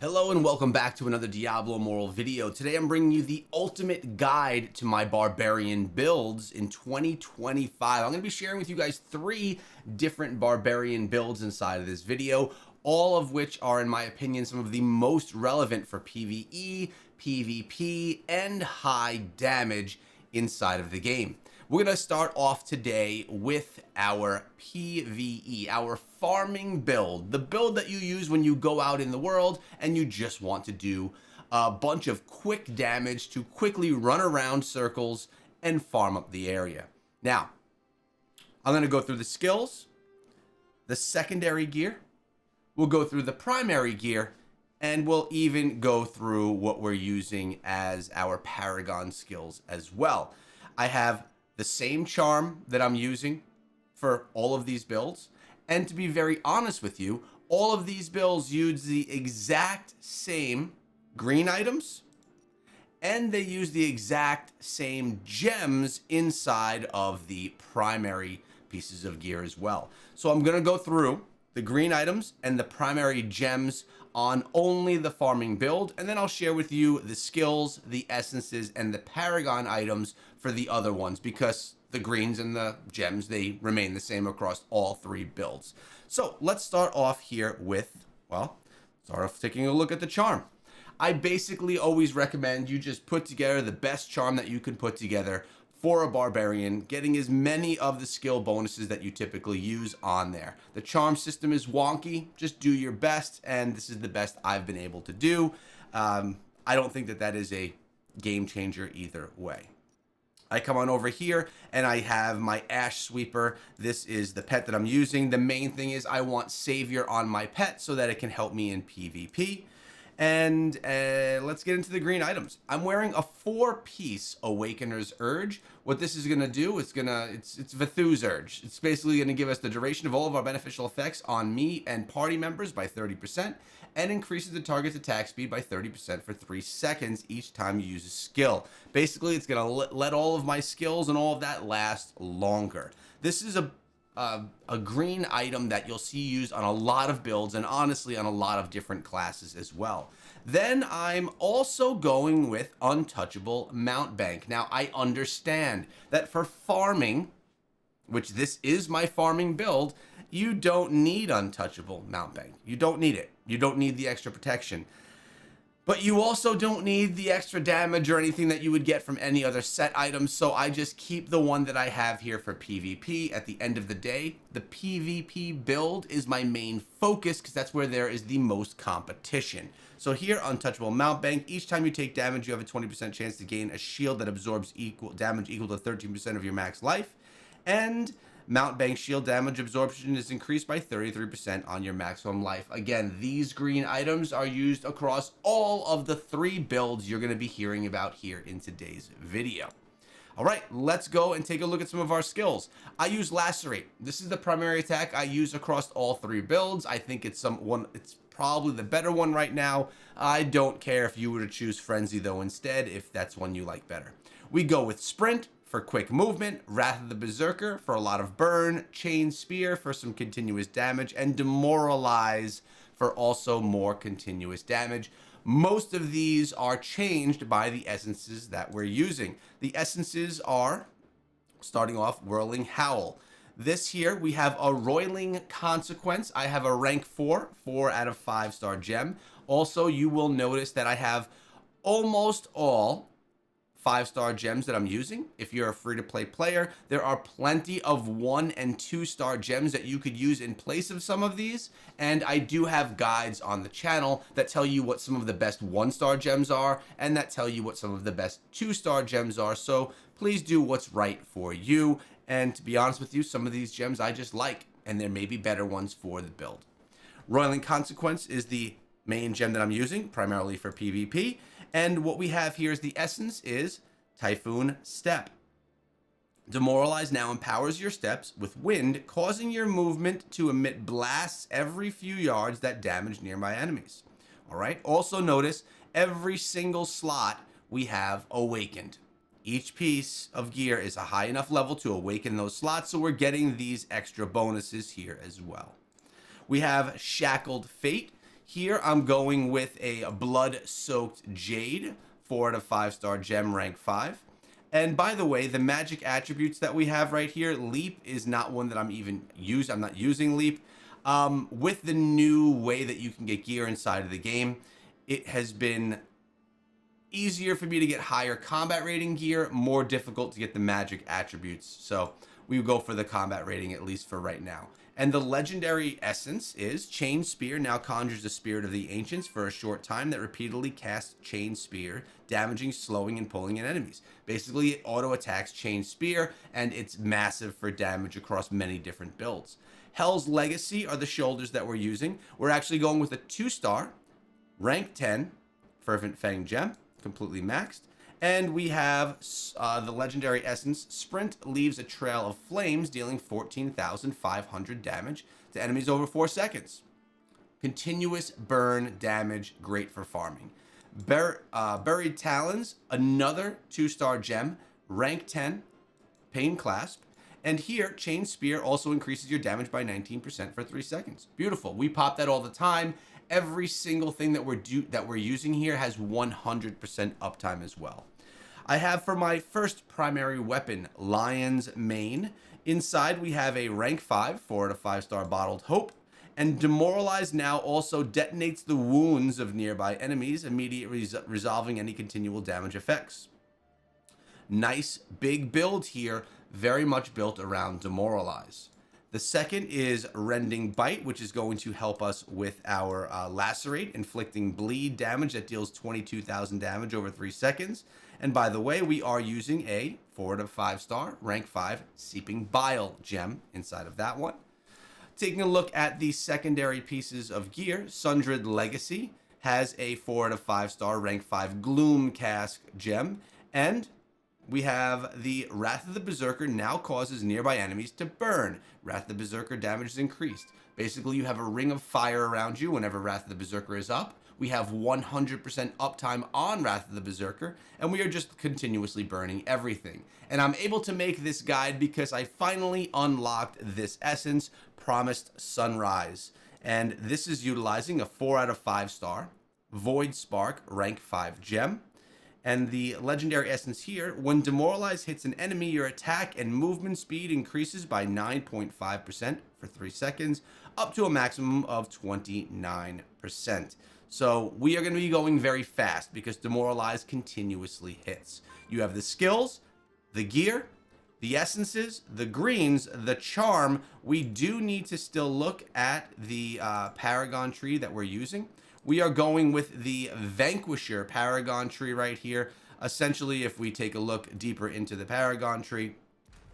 Hello and welcome back to another Diablo Immortal video. Today I'm bringing you the ultimate guide to my Barbarian builds in 2025. I'm going to be sharing with you guys 3 different Barbarian builds inside of this video, all of which are, in my opinion, some of the most relevant for PvE, PvP, and high damage inside of the game. We're going to start off today with our PvE, our farming build, the build that you use when you go out in the world and you just want to do a bunch of quick damage to quickly run around circles and farm up the area. Now, I'm going to go through the skills, the secondary gear, we'll go through the primary gear, and we'll even go through what we're using as our Paragon skills as well. I have the same charm that I'm using for all of these builds. And to be very honest with you, all of these builds use the exact same green items and they use the exact same gems inside of the primary pieces of gear as well. So I'm going to go through the green items and the primary gems on only the farming build, and then I'll share with you the skills, the essences, and the Paragon items for the other ones, because the greens and the gems, they remain the same across all 3 builds. So let's start off here with, well, start off taking a look at the charm. I basically always recommend you just put together the best charm that you can put together for a barbarian, getting as many of the skill bonuses that you typically use on there. The charm system is wonky, just do your best, and this is the best I've been able to do. I don't think that that is a game changer either way. I come on over here and I have my Ash Sweeper. This is the pet that I'm using. The main thing is I want Savior on my pet so that it can help me in PvP. And let's get into the green items. I'm wearing a 4-piece Awakener's Urge. What this is gonna do, it's Vithu's Urge. It's basically gonna give us the duration of all of our beneficial effects on me and party members by 30%, and increases the target's attack speed by 30% for 3 seconds each time you use a skill. Basically, it's gonna let all of my skills and all of that last longer. This is a green item that you'll see used on a lot of builds, and honestly on a lot of different classes as well. Then I'm also going with Untouchable Mountebank. Now, I understand that for farming, which this is my farming build, you don't need Untouchable Mountebank. You don't need it. You don't need the extra protection. But you also don't need the extra damage or anything that you would get from any other set items, so I just keep the one that I have here for PvP. At the end of the day, the PvP build is my main focus because that's where there is the most competition. So here, Untouchable Mountebank, each time you take damage, you have a 20% chance to gain a shield that absorbs damage equal to 13% of your max life. And Mountebank shield damage absorption is increased by 33% on your maximum life. Again, these green items are used across all of the 3 builds you're going to be hearing about here in today's video. All right, let's go and take a look at some of our skills. I use Lacerate. This is the primary attack I use across all 3 builds. I think it's probably the better one right now. I don't care if you were to choose Frenzy though instead, if that's one you like better. We go with Sprint for quick movement, Wrath of the Berserker for a lot of burn, Chain Spear for some continuous damage, and Demoralize for also more continuous damage. Most of these are changed by the essences that we're using. The essences are, starting off, Whirling Howl. This here, we have a Roiling Consequence. I have a rank 4 out of 5-star gem. Also, you will notice that I have almost all 5-star gems that I'm using. If you're a free-to-play player, there are plenty of 1 and 2-star gems that you could use in place of some of these, and I do have guides on the channel that tell you what some of the best 1-star gems are and that tell you what some of the best 2-star gems are, so please do what's right for you. And to be honest with you, some of these gems I just like, and there may be better ones for the build. Roiling Consequence is the main gem that I'm using, primarily for PvP. And what we have here is the essence is Typhoon Step. Demoralize now empowers your steps with wind, causing your movement to emit blasts every few yards that damage nearby enemies. All right. Also notice every single slot we have awakened. Each piece of gear is a high enough level to awaken those slots, so we're getting these extra bonuses here as well. We have Shackled Fate. Here I'm going with a blood-soaked jade, 4 out of 5-star gem, rank 5. And by the way, the magic attributes that we have right here, leap is not one that I'm not using leap. With the new way that you can get gear inside of the game, it has been easier for me to get higher combat rating gear, more difficult to get the magic attributes. So we will go for the combat rating, at least for right now. And the legendary essence is Chain Spear now conjures the spirit of the ancients for a short time that repeatedly casts Chain Spear, damaging, slowing, and pulling in enemies. Basically, it auto attacks Chain Spear, and it's massive for damage across many different builds. Hell's Legacy are the shoulders that we're using. We're actually going with a 2-star, rank 10, Fervent Fang Gem, completely maxed. And we have the legendary essence, Sprint leaves a trail of flames, dealing 14,500 damage to enemies over 4 seconds. Continuous burn damage, great for farming. Buried Talons, another 2-star gem, rank 10, Pain Clasp. And here, Chain Spear also increases your damage by 19% for 3 seconds. Beautiful. We pop that all the time. Every single thing that we're using here has 100% uptime as well. I have for my first primary weapon, Lion's Mane. Inside we have a rank 5, 4 out of 5-star Bottled Hope. And Demoralize now also detonates the wounds of nearby enemies, immediately resolving any continual damage effects. Nice big build here, very much built around Demoralize. The second is Rending Bite, which is going to help us with our Lacerate, inflicting bleed damage that deals 22,000 damage over 3 seconds. And by the way, we are using a 4 out of 5-star, rank 5, Seeping Bile gem inside of that one. Taking a look at the secondary pieces of gear, Sundred Legacy has a 4 out of 5-star, rank 5, Gloom Cask gem. And we have the Wrath of the Berserker now causes nearby enemies to burn. Wrath of the Berserker damage is increased. Basically, you have a ring of fire around you whenever Wrath of the Berserker is up. We have 100% uptime on Wrath of the Berserker, and we are just continuously burning everything. And I'm able to make this guide because I finally unlocked this essence, Promised Sunrise. And this is utilizing a 4 out of 5-star, Void Spark, rank 5 gem. And the legendary essence here, when Demoralize hits an enemy, your attack and movement speed increases by 9.5% for 3 seconds, up to a maximum of 29%. So we are going to be going very fast because Demoralize continuously hits. You have the skills, the gear, the essences, the greens, the charm. We do need to still look at the Paragon tree that we're using. We are going with the Vanquisher Paragon tree right here. Essentially, if we take a look deeper into the Paragon tree,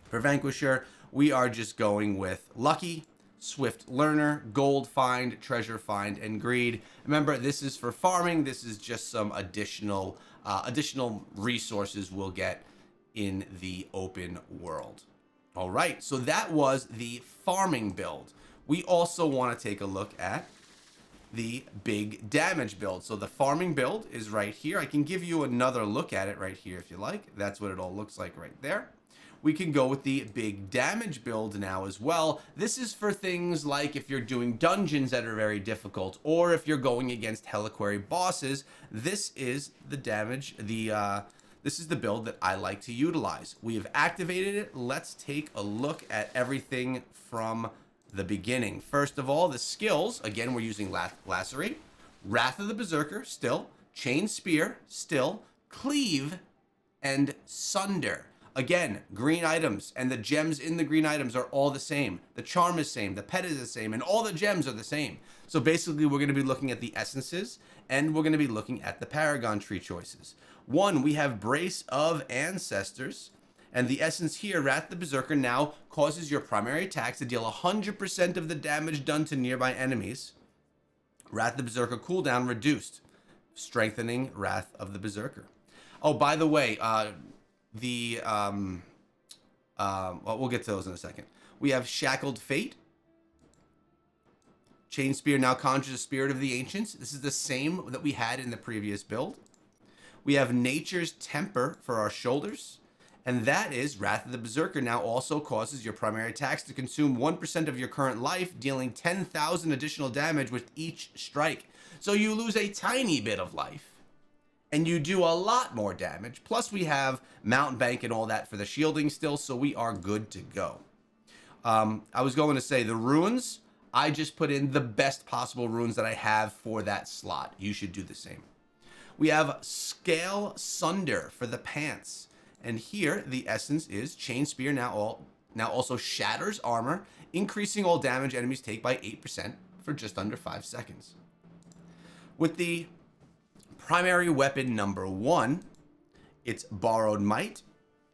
for Vanquisher, we are just going with Lucky, Swift Learner, Gold Find, Treasure Find, and Greed. Remember, this is for farming. This is just some additional resources we'll get in the open world. All right, so that was the farming build. We also want to take a look at the big damage build. So the farming build is right here. I can give you another look at it right here if you like. That's what it all looks like right there. We can go with the big damage build now as well. This is for things like if you're doing dungeons that are very difficult, or if you're going against Helliquary bosses. This is the damage, this is the build that I like to utilize. We have activated it. Let's take a look at everything from the beginning. First of all, the skills, again, we're using Lacerate, Wrath of the Berserker, still, Chain Spear, still, Cleave, and Sunder. Again, green items, and the gems in the green items are all the same. The charm is same, the pet is the same, and all the gems are the same. So basically, we're going to be looking at the essences, and we're going to be looking at the Paragon tree choices. One, we have Brace of Ancestors. And the essence here, Wrath of the Berserker, now causes your primary attacks to deal 100% of the damage done to nearby enemies. Wrath of the Berserker cooldown reduced, strengthening Wrath of the Berserker. Oh, by the way, well, we'll get to those in a second. We have Shackled Fate. Chain Spear now conjures the spirit of the ancients. This is the same that we had in the previous build. We have Nature's Temper for our shoulders. And that is Wrath of the Berserker now also causes your primary attacks to consume 1% of your current life, dealing 10,000 additional damage with each strike. So you lose a tiny bit of life, and you do a lot more damage. Plus we have Mountain Bank and all that for the shielding still, so we are good to go. I was going to say the runes, I just put in the best possible runes that I have for that slot. You should do the same. We have Scale Sunder for the pants. And here, the essence is Chain Spear now also shatters armor, increasing all damage enemies take by 8% for just under 5 seconds. With the primary weapon number 1, it's Borrowed Might,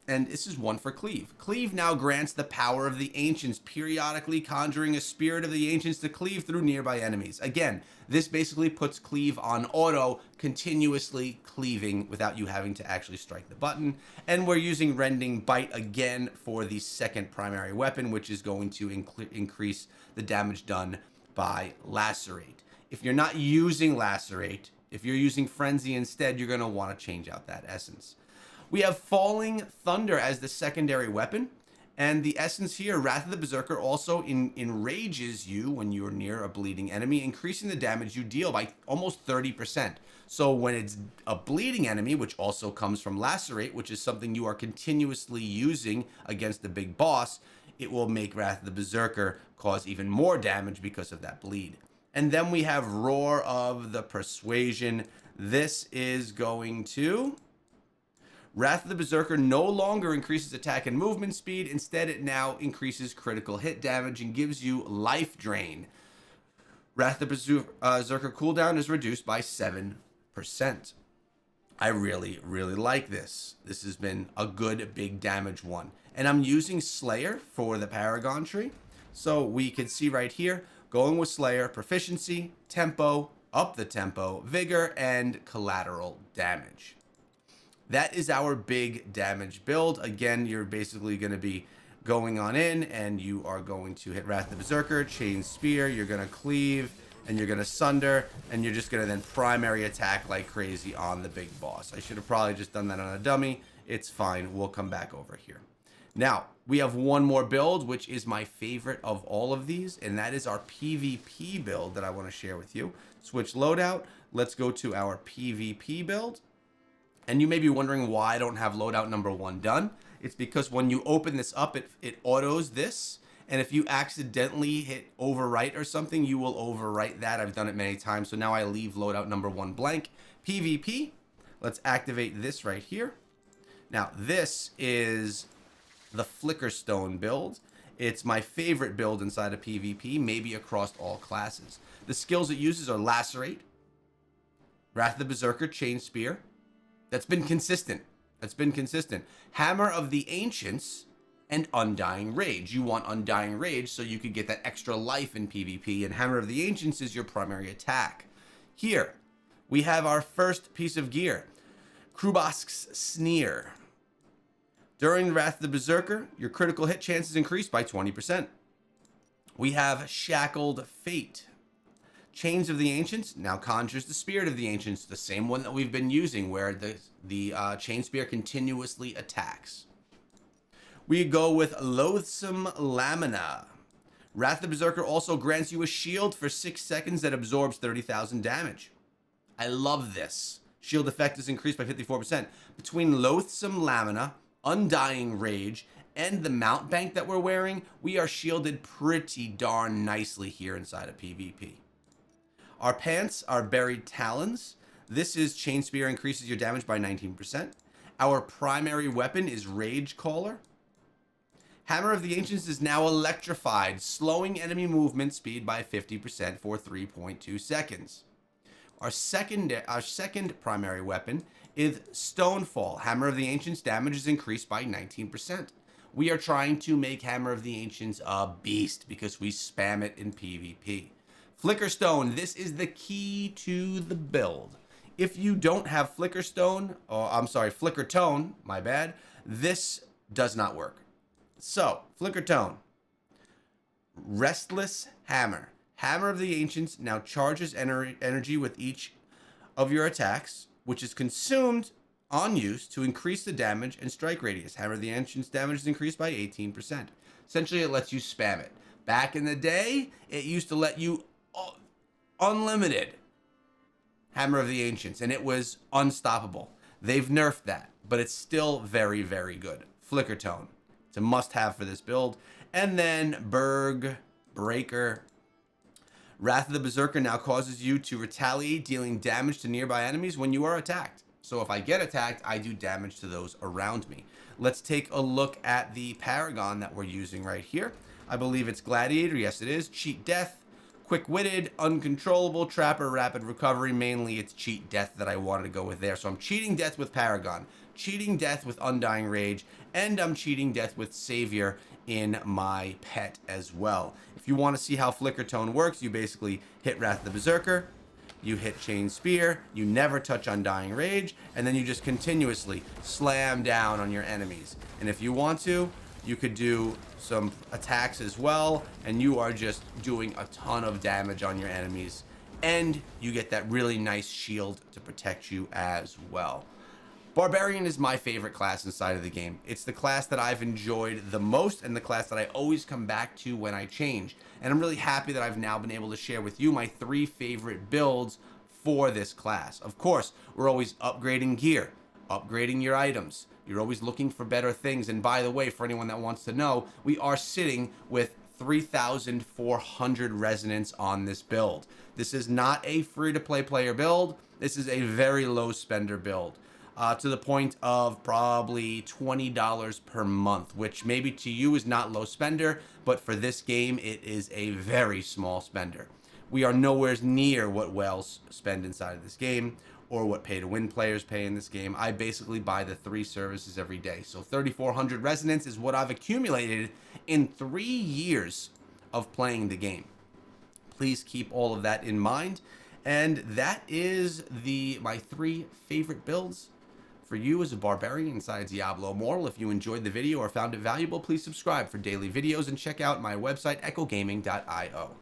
and this is 1 for Cleave. Cleave now grants the power of the Ancients, periodically conjuring a spirit of the Ancients to cleave through nearby enemies. Again, this basically puts Cleave on auto, continuously cleaving without you having to actually strike the button. And we're using Rending Bite again for the second primary weapon, which is going to increase the damage done by Lacerate. If you're not using Lacerate, if you're using Frenzy instead, you're going to want to change out that essence. We have Falling Thunder as the secondary weapon, and the essence here, Wrath of the Berserker, also enrages you when you're near a bleeding enemy, increasing the damage you deal by almost 30%. So when it's a bleeding enemy, which also comes from Lacerate, which is something you are continuously using against the big boss, it will make Wrath of the Berserker cause even more damage because of that bleed. And then we have Roar of the Persuasion. This is going to... Wrath of the Berserker no longer increases attack and movement speed. Instead, it now increases critical hit damage and gives you life drain. Wrath of the Berserker cooldown is reduced by 7%. I really, really like this. This has been a good big damage one. And I'm using Slayer for the Paragon tree. So we can see right here, going with Slayer, proficiency, tempo, up the tempo, vigor, and collateral damage. That is our big damage build. Again, you're basically going to be going on in, and you are going to hit Wrath of the Berserker, Chain Spear, you're going to cleave, and you're going to sunder, and you're just going to then primary attack like crazy on the big boss. I should have probably just done that on a dummy. It's fine. We'll come back over here. Now, we have one more build, which is my favorite of all of these, and that is our PvP build that I want to share with you. Switch loadout. Let's go to our PvP build. And you may be wondering why I don't have loadout number 1 done. It's because when you open this up, it autos this. And if you accidentally hit overwrite or something, you will overwrite that. I've done it many times. So now I leave loadout number 1 blank. PvP. Let's activate this right here. Now, this is the Flickerstone build. It's my favorite build inside of PvP, maybe across all classes. The skills it uses are Lacerate, Wrath of the Berserker, Chain Spear. That's been consistent. Hammer of the Ancients and Undying Rage. You want Undying Rage so you could get that extra life in PvP, and Hammer of the Ancients is your primary attack. Here, we have our first piece of gear, Krubask's Sneer. During Wrath of the Berserker, your critical hit chances increase by 20%. We have Shackled Fate. Chains of the Ancients now conjures the Spirit of the Ancients, the same one that we've been using, where the Chain Spear continuously attacks. We go with Loathsome Lamina. Wrath of the Berserker also grants you a shield for 6 seconds that absorbs 30,000 damage. I love this. Shield effect is increased by 54%. Between Loathsome Lamina, Undying Rage, and the mount bank that we're wearing, we are shielded pretty darn nicely here inside of PvP. Our pants are Buried Talons. This is Chain Spear, increases your damage by 19%. Our primary weapon is Rage Caller. Hammer of the Ancients is now electrified, slowing enemy movement speed by 50% for 3.2 seconds. Our second primary weapon is Stonefall. Hammer of the Ancients damage is increased by 19%. We are trying to make Hammer of the Ancients a beast because we spam it in PvP. Flickerstone, this is the key to the build. If you don't have Flickerstone, Flickertone, my bad, this does not work. So, Flickertone, Restless Hammer. Hammer of the Ancients now charges energy with each of your attacks, which is consumed on use to increase the damage and strike radius. Hammer of the Ancients damage is increased by 18%. Essentially, it lets you spam it. Back in the day, it used to let you unlimited Hammer of the Ancients, and it was unstoppable. They've nerfed that, but it's still very, very good. Flicker Tone. It's a must-have for this build. And then Berg Breaker. Wrath of the Berserker now causes you to retaliate, dealing damage to nearby enemies when you are attacked. So if I get attacked, I do damage to those around me. Let's take a look at the Paragon that we're using right here. I believe it's Gladiator. Yes, it is. Cheat Death. Quick-witted, uncontrollable, trapper, rapid recovery. Mainly it's cheat death that I wanted to go with there. So I'm cheating death with Paragon, cheating death with Undying Rage, and I'm cheating death with Savior in my pet as well. If you want to see how Flicker Tone works, you basically hit Wrath of the Berserker, you hit Chain Spear, you never touch Undying Rage, and then you just continuously slam down on your enemies. And if you want to, you could do some attacks as well, and you are just doing a ton of damage on your enemies. And you get that really nice shield to protect you as well. Barbarian is my favorite class inside of the game. It's the class that I've enjoyed the most and the class that I always come back to when I change. And I'm really happy that I've now been able to share with you my 3 favorite builds for this class. Of course, we're always upgrading gear, upgrading your items. You're always looking for better things. And by the way, for anyone that wants to know, we are sitting with 3,400 resonance on this build. This is not a free-to-play player build. This is a very low spender build. To the point of probably $20 per month, which maybe to you is not low spender, but for this game, it is a very small spender. We are nowhere near what whales spend inside of this game or what pay-to-win players pay in this game. I basically buy the 3 services every day. So 3,400 resonance is what I've accumulated in 3 years of playing the game. Please keep all of that in mind. And that is my 3 favorite builds for you as a barbarian inside Diablo Immortal. If you enjoyed the video or found it valuable, please subscribe for daily videos and check out my website, echogaming.io.